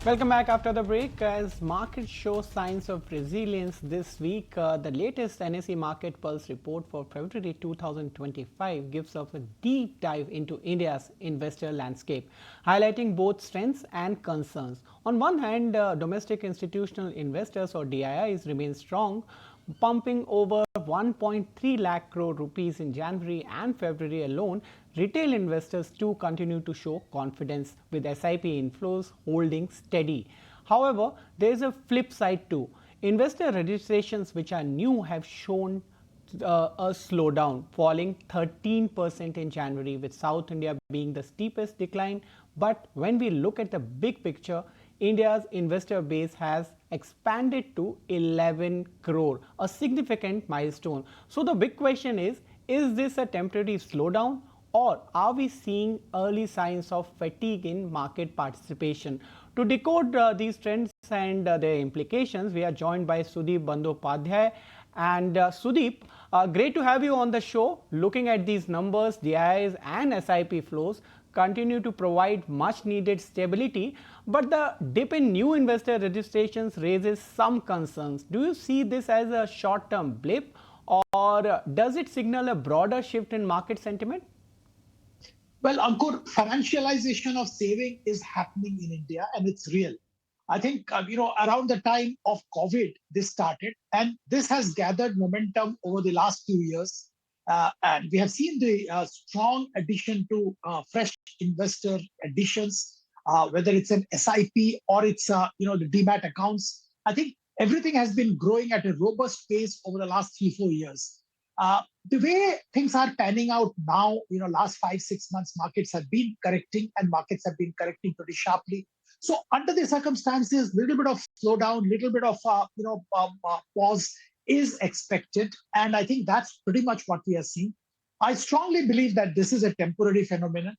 Welcome back after the break. As markets show signs of resilience this week, the latest NSE Market Pulse Report for February 2025 gives us a deep dive into India's investor landscape, highlighting both strengths and concerns. On one hand, domestic institutional investors or DIIs remain strong, pumping over 1.3 lakh crore rupees in January and February alone. Retail investors too continue to show confidence, with SIP inflows holding steady. However, there is a flip side too. Investor registrations which are new have shown a slowdown, falling 13% in January, with South India being the steepest decline. But when we look at the big picture, India's investor base has expanded to 11 crore, a significant milestone. So the big question is this a temporary slowdown, or are we seeing early signs of fatigue in market participation? To decode these trends and their implications, we are joined by Sudip Bandyopadhyay. And Sudip, great to have you on the show. Looking at these numbers, DIIs and SIP flows continue to provide much needed stability, but the dip in new investor registrations raises some concerns. Do you see this as a short-term blip, or does it signal a broader shift in market sentiment? Well, Ankur, financialization of saving is happening in India, and it's real. I think, around the time of COVID, this started, and this has gathered momentum over the last few years. And we have seen the strong addition to fresh investor additions, whether it's an SIP or it's, the demat accounts. I think everything has been growing at a robust pace over the last 3-4 years. The way things are panning out now, last 5-6 months, markets have been correcting, and markets have been correcting pretty sharply. So under the circumstances, little bit of slowdown, little bit of pause is expected, and I think that's pretty much what we are seeing. I strongly believe that this is a temporary phenomenon.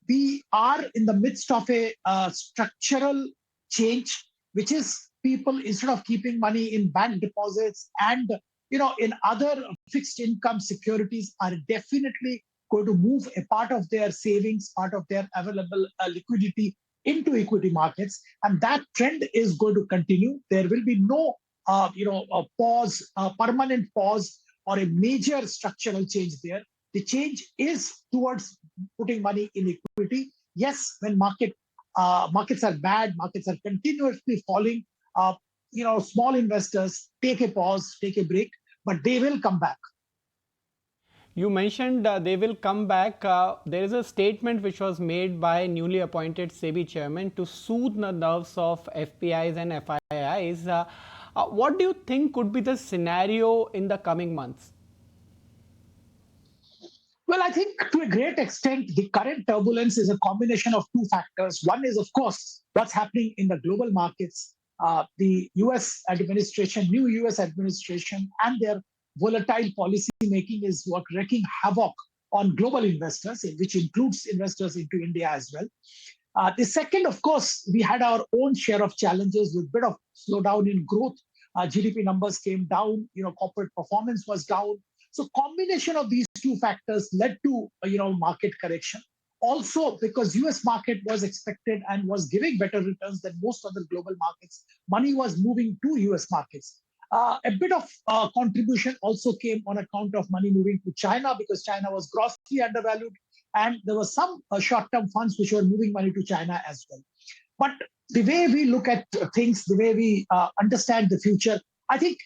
We are in the midst of a structural change, which is people, instead of keeping money in bank deposits and in other fixed income securities, are definitely going to move a part of their savings, part of their available liquidity into equity markets, and that trend is going to continue. There will be no, a pause, a permanent pause, or a major structural change there. The change is towards putting money in equity. Yes, when markets are bad, markets are continuously falling. Small investors take a pause, take a break, but they will come back. You mentioned they will come back. There is a statement which was made by newly appointed SEBI chairman to soothe the nerves of FPIs and FIIs. What do you think could be the scenario in the coming months? Well, I think to a great extent, the current turbulence is a combination of two factors. One is, of course, what's happening in the global markets. The US administration, new US administration, and their volatile policy making is what wreaking havoc on global investors, which includes investors into India as well. The second, of course, we had our own share of challenges with a bit of slowdown in growth. GDP numbers came down, corporate performance was down. So combination of these two factors led to, market correction. Also, because US market was expected and was giving better returns than most other global markets, money was moving to US markets. A bit of contribution also came on account of money moving to China, because China was grossly undervalued, and there were some short-term funds which were moving money to China as well. But the way we look at things, the way we understand the future, I think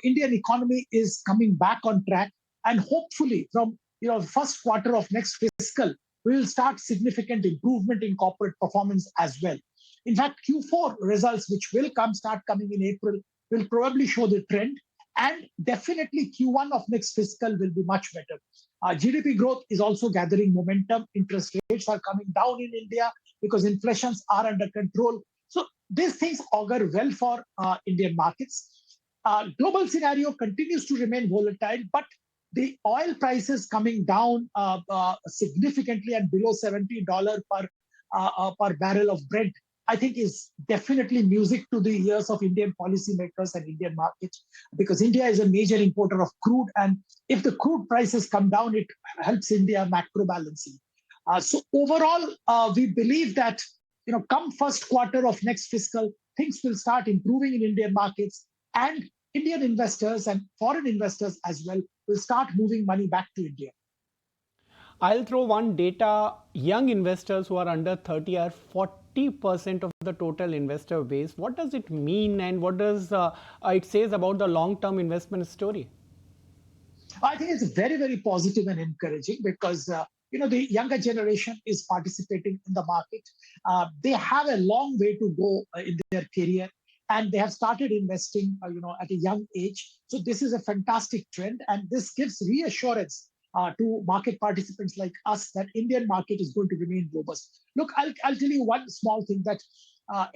Indian economy is coming back on track, and hopefully from first quarter of next fiscal, we will start significant improvement in corporate performance as well. In fact, Q4 results, which will start coming in April, will probably show the trend, and definitely Q1 of next fiscal will be much better. GDP growth is also gathering momentum. Interest rates are coming down in India because inflations are under control. So these things augur well for Indian markets. Global scenario continues to remain volatile, but the oil prices coming down significantly and below $70 per barrel of Brent, I think is definitely music to the ears of Indian policymakers and Indian markets, because India is a major importer of crude, and if the crude prices come down, it helps India macro balancing. So overall, we believe that come first quarter of next fiscal, things will start improving in Indian markets, and Indian investors and foreign investors as well will start moving money back to India. I'll throw one data. Young investors who are under 30 are 40% of the total investor base. What does it mean, and what does it says about the long-term investment story? I think it's very, very positive and encouraging because the younger generation is participating in the market. They have a long way to go in their career, and they have started investing, at a young age. So this is a fantastic trend, and this gives reassurance to market participants like us that Indian market is going to remain robust. Look, I'll tell you one small thing that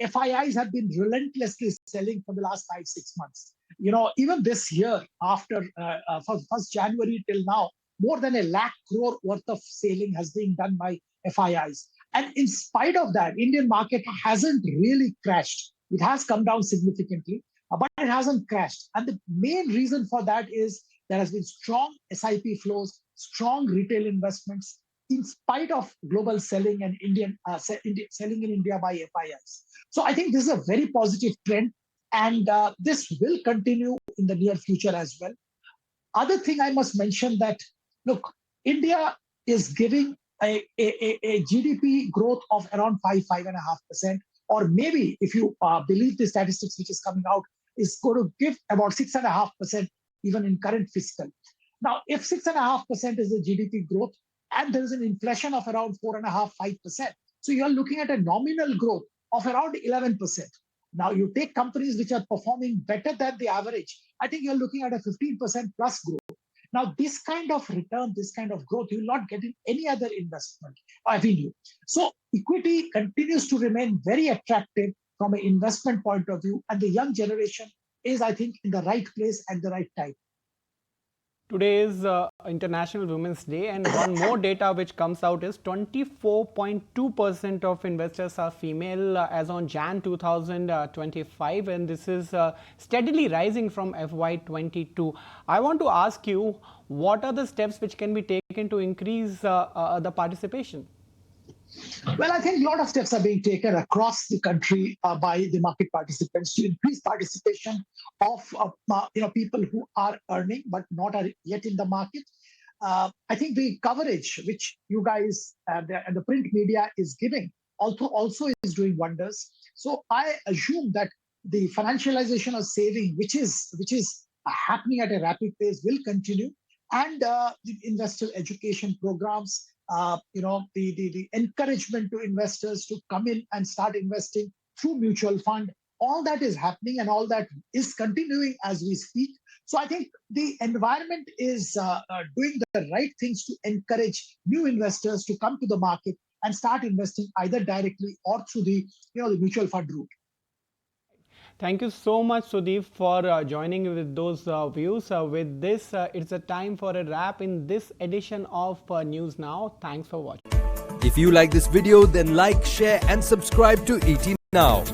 FIIs have been relentlessly selling for the last 5-6 months. Even this year, after from 1st January till now, more than 1 lakh crore worth of selling has been done by FIIs. And in spite of that, Indian market hasn't really crashed. It has come down significantly, but it hasn't crashed. And the main reason for that is there has been strong SIP flows, strong retail investments, in spite of global selling and selling in India by FIIs. So I think this is a very positive trend, and this will continue in the near future as well. Other thing I must mention that, look, India is giving a GDP growth of around 5.5%, or maybe if you believe the statistics which is coming out, is going to give about 6.5% even in current fiscal. Now, if 6.5% is the GDP growth, and there is an inflation of around 4.5-5%, so you are looking at a nominal growth of around 11%. Now, you take companies which are performing better than the average, I think you're looking at a 15% plus growth. Now, this kind of return, this kind of growth, you will not get in any other investment avenue. So equity continues to remain very attractive from an investment point of view, and the young generation is, I think, in the right place at the right time. Today is International Women's Day, and one more data which comes out is 24.2% of investors are female as on Jan 2025, and this is steadily rising from FY22. I want to ask you, what are the steps which can be taken to increase the participation? Well, I think a lot of steps are being taken across the country by the market participants to increase participation of people who are earning but not are yet in the market. I think the coverage which you guys and the print media is giving also is doing wonders. So I assume that the financialization of saving, which is happening at a rapid pace, will continue, and the investor education programs. The encouragement to investors to come in and start investing through mutual fund, all that is happening, and all that is continuing as we speak. So I think the environment is doing the right things to encourage new investors to come to the market and start investing either directly or through the mutual fund route. Thank you so much, Sudip, for joining with those views. With this, it's a time for a wrap in this edition of News Now. Thanks for watching. If you like this video, then like, share and subscribe to ET Now.